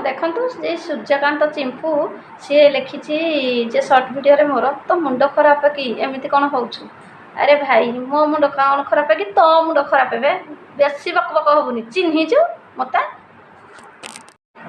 ଦେଖନ୍ତୁ ଯେ ସୂର୍ଯ୍ୟକାନ୍ତ ଚିମ୍ପୁ ସିଏ ଲେଖିଛି ଯେ ସର୍ଟ ଭିଡ଼ିଓରେ ମୋର ତୋ ମୁଣ୍ଡ ଖରାପ କି ଏମିତି କ'ଣ ହେଉଛୁ। ଆରେ ଭାଇ ମୋ ମୁଣ୍ଡ କ'ଣ ଖରାପ କି ତୋ ମୁଣ୍ଡ ଖରାପ ଏବେ ବେଶୀ ବକ ବକ ହେବୁନି ଚିହ୍ନିଛୁ ମୋତେ।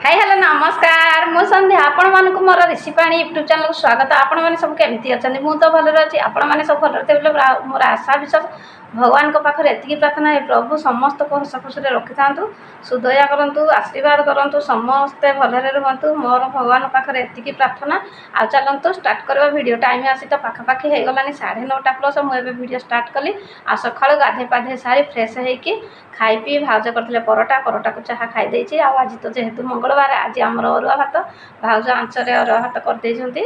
ହାଇ ହ୍ୟାଲୋ ନମସ୍କାର ମୁଁ ସନ୍ଧ୍ୟା ଆପଣମାନଙ୍କୁ ମୋର ଋଷିପାଣି ୟୁଟ୍ୟୁବ୍ ଚ୍ୟାନେଲକୁ ସ୍ୱାଗତ। ଆପଣମାନେ ସବୁ କେମିତି ଅଛନ୍ତି? ମୁଁ ତ ଭଲରେ ଅଛି, ଆପଣମାନେ ସବୁ ଭଲରେ ଥିବେ ବୋଲି ମୋର ଆଶା ବିଶ୍ୱାସ। ଭଗବାନଙ୍କ ପାଖରେ ଏତିକି ପ୍ରାର୍ଥନା ହେ ପ୍ରଭୁ ସମସ୍ତଙ୍କୁ ହସ ଖୁସିରେ ରଖିଥାନ୍ତୁ, ସୁଦୟା କରନ୍ତୁ, ଆଶୀର୍ବାଦ କରନ୍ତୁ, ସମସ୍ତେ ଭଲରେ ରୁହନ୍ତୁ। ମୋର ଭଗବାନଙ୍କ ପାଖରେ ଏତିକି ପ୍ରାର୍ଥନା। ଆଉ ଚାଲନ୍ତୁ ଷ୍ଟାର୍ଟ କରିବା ଭିଡ଼ିଓ। ଟାଇମ୍ ଆସି ତ ପାଖାପାଖି ହେଇଗଲାଣି 9:30 ପ୍ଲସ୍। ମୁଁ ଏବେ ଭିଡ଼ିଓ ଷ୍ଟାର୍ଟ କଲି। ଆଉ ସକାଳୁ ଗାଧୋଇ ପାଧୋଇ ସାରି ଫ୍ରେଶ୍ ହେଇକି ଖାଇ ପିଇ ଭାଉଜ କରିଥିଲେ ପରଟାକୁ ଚାହା ଖାଇ ଦେଇଛି। ଆଉ ଆଜି ତ ଯେହେତୁ ମଙ୍ଗଳବାର ଆଜି ଆମର ଅରୁଆ ଭାତ, ଭାଉଜ ଆଞ୍ଚରେ ଅରୁଆ ଭାତ କରିଦେଇଛନ୍ତି।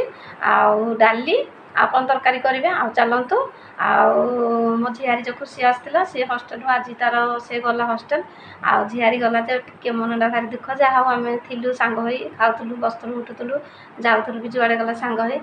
ଆଉ ଡାଲି ଆଉ କ'ଣ ତରକାରୀ କରିବେ। ଆଉ ଚାଲନ୍ତୁ। ଆଉ ମୋ ଝିଆରୀ ଯେଉଁ ଖୁସି ଆସିଥିଲା ସିଏ ହଷ୍ଟେଲରୁ ଆଜି ତାର ସେ ଗଲା ହଷ୍ଟେଲ। ଆଉ ଝିଆରୀ ଗଲା ଯେ ଟିକେ ମନଟା ଭାରି ଦୁଃଖ। ଯାହା ହଉ ଆମେ ଥିଲୁ ସାଙ୍ଗ ହୋଇ ଖାଉଥିଲୁ ବସୁଥିଲୁ ଉଠୁଥିଲୁ ଯାଉଥିଲୁ ବି ଯୁଆଡ଼େ ଗଲା ସାଙ୍ଗ ହୋଇ।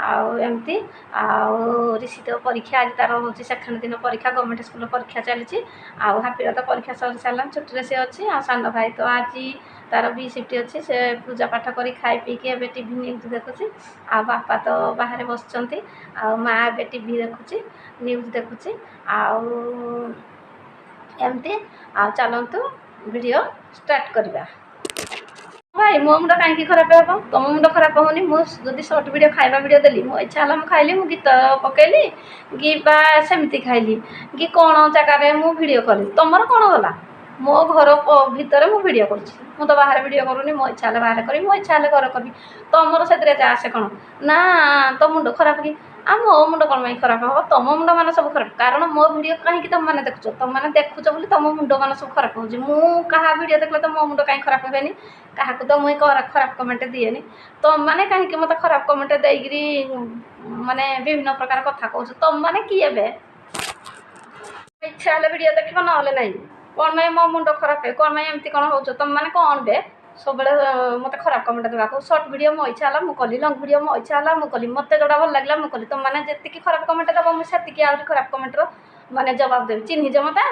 ଆଉ ଏମିତି ଆଉ ରିଷି ତ ପରୀକ୍ଷା ଆଜି ତାର ହେଉଛି ସେକେଣ୍ଡ ଦିନ ପରୀକ୍ଷା, ଗଭର୍ଣ୍ଣମେଣ୍ଟ ସ୍କୁଲର ପରୀକ୍ଷା ଚାଲିଛି। ଆଉ ହାପିର ତ ପରୀକ୍ଷା ସରି ସାରିଲାଣି, ଛୁଟିରେ ସେ ଅଛି। ଆଉ ସାନ ଭାଇ ତ ଆଜି ତାର ବି ସିଫ୍ଟ ଅଛି, ସେ ପୂଜା ପାଠ କରି ଖାଇ ପିଇକି ଏବେ ଟିଭି ନ୍ୟୁଜ୍ ଦେଖୁଛି। ଆଉ ବାପା ତ ବାହାରେ ବସିଛନ୍ତି, ଆଉ ମାଆ ଏବେ ଟିଭି ଦେଖୁଛି, ନ୍ୟୁଜ୍ ଦେଖୁଛି। ଆଉ ଏମିତି ଆଉ ଚାଲନ୍ତୁ ଭିଡ଼ିଓ ଷ୍ଟାର୍ଟ କରିବା। ଭାଇ ମୋ ମୁଣ୍ଡ କାହିଁକି ଖରାପ ହେବ? ତମ ମୁଣ୍ଡ ଖରାପ ହେଉନି। ମୁଁ ଯଦି ସର୍ଟ ଭିଡ଼ିଓ ଖାଇବା ଭିଡ଼ିଓ ଦେଲି, ମୋ ଇଚ୍ଛା ହେଲା ମୁଁ ଖାଇଲି, ମୁଁ ଗୀତ ପକେଇଲି କି ବା ସେମିତି ଖାଇଲି କି କ'ଣ ଜାଗାରେ ମୁଁ ଭିଡ଼ିଓ କଲି, ତମର କ'ଣ ଗଲା? ମୋ ଘର ଭିତରେ ମୁଁ ଭିଡ଼ିଓ କରୁଛି, ମୁଁ ତ ବାହାରେ ଭିଡ଼ିଓ କରୁନି। ମୋ ଇଚ୍ଛା ହେଲେ ବାହାରେ କରିବି, ମୋ ଇଚ୍ଛା ହେଲେ ଘରେ କରିବି। ତମର ସେଥିରେ ଯା ଆସେ କ'ଣ? ନା ତୋ ମୁଣ୍ଡ ଖରାପ କି? ଆଉ ମୋ ମୁଣ୍ଡ କ'ଣ ପାଇଁ ଖରାପ ହେବ? ତମ ମୁଣ୍ଡ ମାନେ ସବୁ ଖରାପ, କାରଣ ମୋ ଭିଡ଼ିଓ କାହିଁକି ତମମାନେ ଦେଖୁଛ? ତମମାନେ ଦେଖୁଛ ବୋଲି ତମ ମୁଣ୍ଡ ମାନେ ସବୁ ଖରାପ ହେଉଛି। ମୁଁ କାହା ଭିଡ଼ିଓ ଦେଖିଲେ ତ ମୋ ମୁଣ୍ଡ କାହିଁ ଖରାପ ହେବେନି? କାହାକୁ ତ ମୁଁ ଖରାପ କମେଣ୍ଟ ଦିଏନି। ତମମାନେ କାହିଁକି ମୋତେ ଖରାପ କମେଣ୍ଟ ଦେଇକିରି ମାନେ ବିଭିନ୍ନ ପ୍ରକାର କଥା କହୁଛ? ତମମାନେ କିଏ ଏବେ? ଇଚ୍ଛା ହେଲେ ଭିଡ଼ିଓ ଦେଖିବ, ନହେଲେ ନାହିଁ। କ'ଣ ପାଇଁ ମୋ ମୁଣ୍ଡ ଖରାପ ହୁଏ? କ'ଣ ପାଇଁ ଏମିତି କ'ଣ ହେଉଛ? ତମମାନେ କ'ଣ ବେ ସବୁବେଳେ ମୋତେ ଖରାପ କମେଣ୍ଟ ଦେବାକୁ? ସର୍ଟ ଭିଡ଼ିଓ ମୋ ଇଚ୍ଛା ହେଲା ମୁଁ କଲି, ଲଙ୍ଗ୍ ଭିଡ଼ିଓ ମୋ ଇଚ୍ଛା ହେଲା ମୁଁ କଲି, ମୋତେ ଯେଉଁଟା ଭଲ ଲାଗିଲା ମୁଁ କଲି। ତମମାନେ ଯେତିକି ଖରାପ କମେଣ୍ଟ ଦେବ ମୁଁ ସେତିକି ଆହୁରି ଖରାପ କମେଣ୍ଟର ମାନେ ଜବାବ ଦେବି। ଚିହ୍ନିଛ ମୋତେ?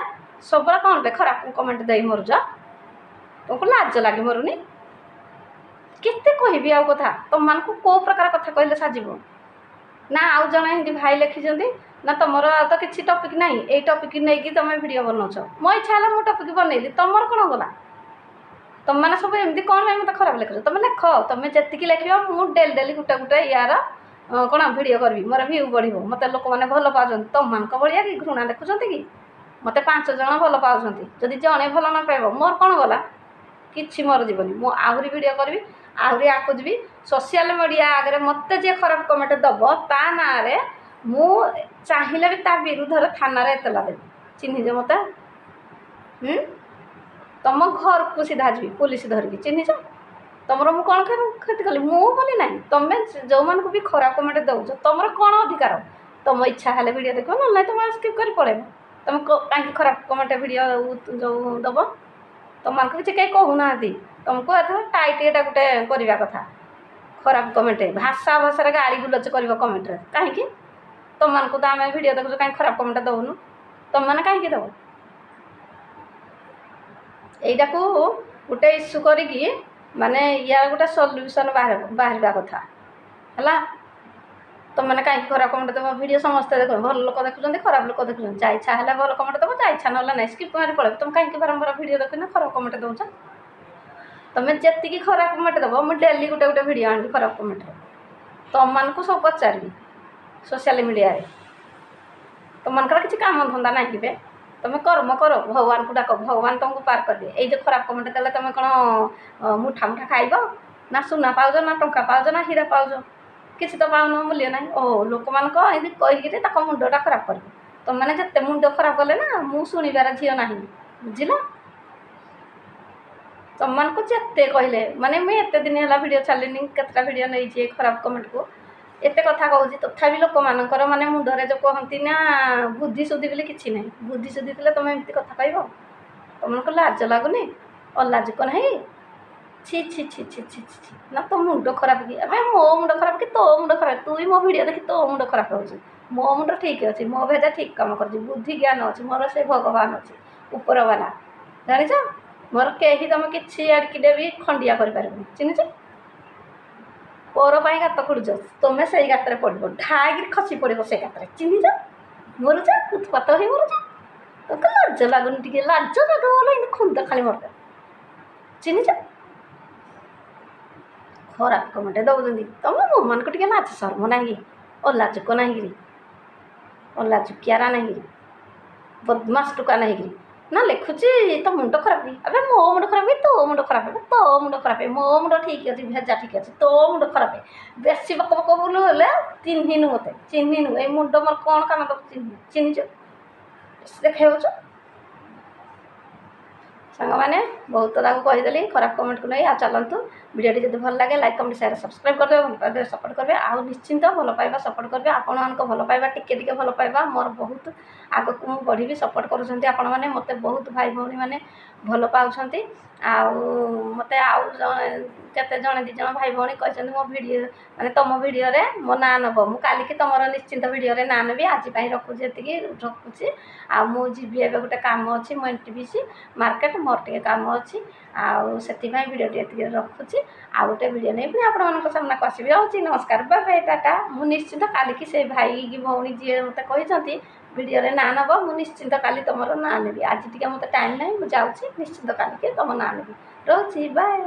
ସବୁବେଳେ କ'ଣ ବେ ଖରାପ କମେଣ୍ଟ ଦେଇ ମରୁଛ? ତୁମକୁ ଲାଜ ଲାଗି ମରୁନି? କେତେ କହିବି ଆଉ କଥା? ତମମାନଙ୍କୁ କେଉଁ ପ୍ରକାର କଥା କହିଲେ ସାଜିବ? ନା ଆଉ ଜଣେ ଏମିତି ଭାଇ ଲେଖିଛନ୍ତି ନା ତମର ଆଉ ତ କିଛି ଟପିକ୍ ନାହିଁ, ଏଇ ଟପିକ୍ ନେଇକି ତମେ ଭିଡ଼ିଓ ବନାଉଛ। ମୋ ଇଚ୍ଛା ହେଲା ମୁଁ ଟପିକ୍ ବନେଇଲି, ତମର କ'ଣ ଗଲା? ତମମାନେ ସବୁ ଏମିତି କ'ଣ ପାଇଁ ମୋତେ ଖରାପ ଲେଖୁଛ? ତମେ ଲେଖ, ତମେ ଯେତିକି ଲେଖିବ ମୁଁ ଡେଲି ଗୋଟେ ୟାର କ'ଣ ଭିଡ଼ିଓ କରିବି, ମୋର ଭିୟୁ ବଢ଼ିବ, ମୋତେ ଲୋକମାନେ ଭଲ ପାଉଛନ୍ତି। ତମମାନଙ୍କ ଭଳିଆ କି ଘୃଣା ଦେଖୁଛନ୍ତି କି? ମୋତେ 5 ଜଣ ଭଲ ପାଉଛନ୍ତି, ଯଦି ଜଣେ ଭଲ ନ ପାଇବ ମୋର କ'ଣ ଗଲା? କିଛି ମୋର ଯିବନି। ମୁଁ ଆହୁରି ଭିଡ଼ିଓ କରିବି, ଆହୁରି ଆଗକୁ ଯିବି। ସୋସିଆଲ ମିଡ଼ିଆ ଆଗରେ ମୋତେ ଯିଏ ଖରାପ କମେଣ୍ଟ ଦେବ ତା ନାଁରେ ମୁଁ ଚାହିଁଲେ ବି ତା ବିରୁଦ୍ଧରେ ଥାନାରେ ଏତଲା ଦେବି। ଚିହ୍ନିଛ ମୋତେ? ତମ ଘରକୁ ସିଧା ଯିବି ପୋଲିସ ଧରିକି। ଚିହ୍ନିଛ? ତମର ମୁଁ କ'ଣ କ୍ଷତି କଲି? ମୁଁ ବୋଲି ନାହିଁ, ତମେ ଯେଉଁମାନଙ୍କୁ ବି ଖରାପ କମେଣ୍ଟ ଦେଉଛ ତମର କ'ଣ ଅଧିକାର? ତମ ଇଚ୍ଛା ହେଲେ ଭିଡ଼ିଓ ଦେଖିବ, ନହେଲେ ନାହିଁ ତମେ ସ୍କିପ୍ କରି ପଳେଇବ। ତମେ କାହିଁକି ଖରାପ କମେଣ୍ଟ ଭିଡ଼ିଓ ଯେଉଁ ଦେବ? ତମମାନଙ୍କୁ କିଛି କେହି କହୁନାହାନ୍ତି, ତମକୁ ଏଥର ଟାଇଟ୍ ଏଇଟା ଗୋଟେ କରିବା କଥା। ଖରାପ କମେଣ୍ଟ ଭାଷାରେ ଗାଳି ଗୁଲଜ କରିବ କମେଣ୍ଟରେ, କାହିଁକି? ତମମାନଙ୍କୁ ତ ଆମେ ଭିଡ଼ିଓ ଦେଖୁଛୁ, କାହିଁକି ଖରାପ କମେଣ୍ଟ ଦେଉନୁ? ତମମାନେ କାହିଁକି ଦେବ? ଏଇଟାକୁ ଗୋଟେ ଇସ୍ୟୁ କରିକି ମାନେ ୟାର ଗୋଟେ ସଲ୍ୟୁସନ୍ ବାହାରିବା କଥା ହେଲା। ତମମାନେ କାହିଁକି ଖରାପ କମେଣ୍ଟ ଦେବ? ଭିଡ଼ିଓ ସମସ୍ତେ ଦେଖ, ଭଲ ଲୋକ ଦେଖୁଛନ୍ତି, ଖରାପ ଲୋକ ଦେଖୁଛନ୍ତି। ଯା ଇଚ୍ଛା ହେଲେ ଭଲ କମେଣ୍ଟ ଦେବ, ଯା ଇଚ୍ଛା ନହେଲେ ନାହିଁ ସ୍କିପ୍ ମାରି ପଳେଇବ। ତମେ କାହିଁକି ବାରମ୍ବାର ଭିଡ଼ିଓ ଦେଖୁନ ଖରାପ କମେଣ୍ଟ ଦେଉଛ? ତମେ ଯେତିକି ଖରାପ କମେଣ୍ଟ ଦେବ ମୁଁ ଡେଲି ଗୋଟେ ଭିଡ଼ିଓ ଆଣିବି ଖରାପ କମେଣ୍ଟରେ। ତମମାନଙ୍କୁ ସବୁ ପଚାରିବି ସୋସିଆଲ ମିଡ଼ିଆରେ। ତମମାନଙ୍କର କିଛି କାମ ଧନ୍ଦା ନାହିଁ କି ବେ? ତମେ କର୍ମ କର, ଭଗବାନଙ୍କୁ ଡାକ, ଭଗବାନ ତମକୁ ପାର କରିବେ। ଏଇ ଯେଉଁ ଖରାପ କମେଣ୍ଟ ଦେଲେ ତମେ କ'ଣ ମୁଠା ଖାଇବ? ନା ସୁନା ପାଉଛ, ନା ଟଙ୍କା ପାଉଛ, ନା ହୀରା ପାଉଛ? କିଛି ତ ପାଉନ, ମୂଲ୍ୟ ନାହିଁ। ଲୋକମାନଙ୍କ ଏମିତି କହିକିରି ତାଙ୍କ ମୁଣ୍ଡଟା ଖରାପ କରିବ। ତମମାନେ ଯେତେ ମୁଣ୍ଡ ଖରାପ କଲେ ନା ମୁଁ ଶୁଣିବାର ଝିଅ ନାହିଁ, ବୁଝିଲ? ତମମାନଙ୍କୁ ଯେତେ କହିଲେ ମାନେ ମୁଁ ଏତେ ଦିନ ହେଲା ଭିଡ଼ିଓ ଛାଡ଼ିଲିନି, କେତେଟା ଭିଡ଼ିଓ ନେଇଛି ଏ ଖରାପ କମେଣ୍ଟକୁ, ଏତେ କଥା କହୁଛି, ତଥାପି ଲୋକମାନଙ୍କର ମାନେ ମୁଣ୍ଡରେ ଯେଉଁ କହନ୍ତି ନା ବୁଦ୍ଧି ସୁଦ୍ଧି ବୋଲି କିଛି ନାହିଁ। ବୁଦ୍ଧି ସୁଦ୍ଧି ଥିଲେ ତମେ ଏମିତି କଥା କହିବ? ତମମାନଙ୍କୁ ଲାଜ ଲାଗୁନି? ଅଲାଜୁକ ନାହିଁ? ଛି ଛି ଛି ଛି ଛି ଛି। ନା ତୋ ମୁଣ୍ଡ ଖରାପ କି? ଏବେ ମୋ ମୁଣ୍ଡ ଖରାପ କି ତୋ ମୁଣ୍ଡ ଖରାପ? ତୁ ବି ମୋ ଭିଡ଼ିଓ ଦେଖି ତୋ ମୁଣ୍ଡ ଖରାପ ହେଉଛି। ମୋ ମୁଣ୍ଡ ଠିକ୍ ଅଛି, ମୋ ଭେଜା ଠିକ୍ କାମ କରୁଛି, ବୁଦ୍ଧି ଜ୍ଞାନ ଅଛି, ମୋର ସେ ଭଗବାନ ଅଛି ଉପରବାଲା, ଜାଣିଛ? ମୋର କେହି ତମେ କିଛି ଆଡ଼ିକିଟେ ବି ଖଣ୍ଡିଆ କରିପାରିବନି। ଚିହ୍ନିଛ? ପର ପାଇଁ ଗାତ ଖୋଳୁଛ, ତୁମେ ସେଇ ଗାତରେ ପଡ଼ିବ, ଢାଇକିରି ଖସି ପଡ଼ିବ ସେଇ ଗାତରେ। ଚିହ୍ନିଛ? ମରୁଛ, ଉତ୍ପାତ ହେଇ ମରୁଛ। ତୋତେ ଲାଜ ଲାଗୁନି ଟିକେ? ଲାଜ ଲାଗ ବୋଲେ ଏମିତି ଖୁନ୍ଦ ଖାଲି ମରିବ। ଚିହ୍ନିଛ? ଖରାପ କମେଣ୍ଟ ଦେଉଛନ୍ତି। ତମ ମୋମାନଙ୍କୁ ଟିକେ ଲାଜ ଶର୍ମ ନାହିଁ, ଅଲାଜୁକ ନାହିଁକିରି, ଅଲାଜୁକିଆରା ନାହିଁକିରି, ବଦମାସ ଟୁକା ନାହିଁକିରି ନା ଲେଖୁଛି ତୋ ମୁଣ୍ଡ ଖରାପ। ଏବେ ମୋ ମୁଣ୍ଡ ଖରାପ, ତୋ ମୁଣ୍ଡ ଖରାପ, ତୋ ମୁଣ୍ଡ ଖରାପ, ମୋ ମୁଣ୍ଡ ଠିକ୍ ଅଛି, ଭେଜା ଠିକ୍ ଅଛି, ତୋ ମୁଣ୍ଡ ଖରାପ। ବେଶୀ ବକ ବକ ବୁଲୁ ହେଲେ ଚିହ୍ନିନୁ, ମୋତେ ଚିହ୍ନିନୁ। ଏଇ ମୁଣ୍ଡ ମୋର କ'ଣ କାମ ଦେବୁ? ଚିହ୍ନିଛ? ଦେଖେଇବୁଛୁ ସାଙ୍ଗମାନେ। ବହୁତ ତାକୁ କହିଦେଲି ଖରାପ କମେଣ୍ଟକୁ ନେଇ। ଆଉ ଚାଲନ୍ତୁ, ଭିଡ଼ିଓଟି ଯଦି ଭଲ ଲାଗେ ଲାଇକ୍ କମେଣ୍ଟ ସେୟାର ସବସ୍କ୍ରାଇବ୍ କରିଦେବେ, ଭଲ ପାଇବେ ସପୋର୍ଟ କରିବେ। ଆଉ ନିଶ୍ଚିନ୍ତ ଭଲ ପାଇବା ସପୋର୍ଟ କରିବେ। ଆପଣମାନଙ୍କ ଭଲ ପାଇବା ଟିକେ ଟିକେ ଭଲ ପାଇବା ମୋର ବହୁତ ଆଗକୁ ମୁଁ ବଢ଼ିବି। ସପୋର୍ଟ କରୁଛନ୍ତି ଆପଣମାନେ, ମୋତେ ବହୁତ ଭାଇ ଭଉଣୀମାନେ ଭଲ ପାଉଛନ୍ତି। ଆଉ ମୋତେ ଆଉ କେତେ ଜଣେ ଦୁଇ ଜଣ ଭାଇ ଭଉଣୀ କହିଛନ୍ତି ମୋ ଭିଡ଼ିଓ ମାନେ ତୁମ ଭିଡ଼ିଓରେ ମୋ ନାଁ ନେବ। ମୁଁ କାଲିକି ତୁମର ନିଶ୍ଚିନ୍ତ ଭିଡ଼ିଓରେ ନାଁ ନେବି। ଆଜି ପାଇଁ ରଖୁଛି, ଏତିକି ରଖୁଛି। ଆଉ ମୁଁ ଯିବି ଏବେ, ଗୋଟେ କାମ ଅଛି, ମୁଁ ଏନ୍ଟିପିସି ମାର୍କେଟ, ମୋର ଟିକେ କାମ ଅଛି। ଆଉ ସେଥିପାଇଁ ଭିଡ଼ିଓଟି ଏତିକି ରଖୁଛି। ଆଉ ଗୋଟେ ଭିଡ଼ିଓ ନେଇ ପୁଣି ଆପଣମାନଙ୍କ ସାମ୍ନାକୁ ଆସିବି। ରହୁଛି, ନମସ୍କାର, ବାଏ ବାଏ, ଟାଟା। ମୁଁ ନିଶ୍ଚିନ୍ତ କାଲିକି ସେ ଭାଇ କି ଭଉଣୀ ଯିଏ ମୋତେ କହିଛନ୍ତି ଭିଡ଼ିଓରେ ନାଁ ନେବ, ମୁଁ ନିଶ୍ଚିନ୍ତ କାଲି ତୁମର ନାଁ ନେବି। ଆଜି ଟିକେ ମୋତେ ଟାଇମ୍ ନାହିଁ, ମୁଁ ଯାଉଛି, ନିଶ୍ଚିନ୍ତ କାଲିକି ତୁମ ନାଁ ନେବି। ରହୁଛି, ବାଏ।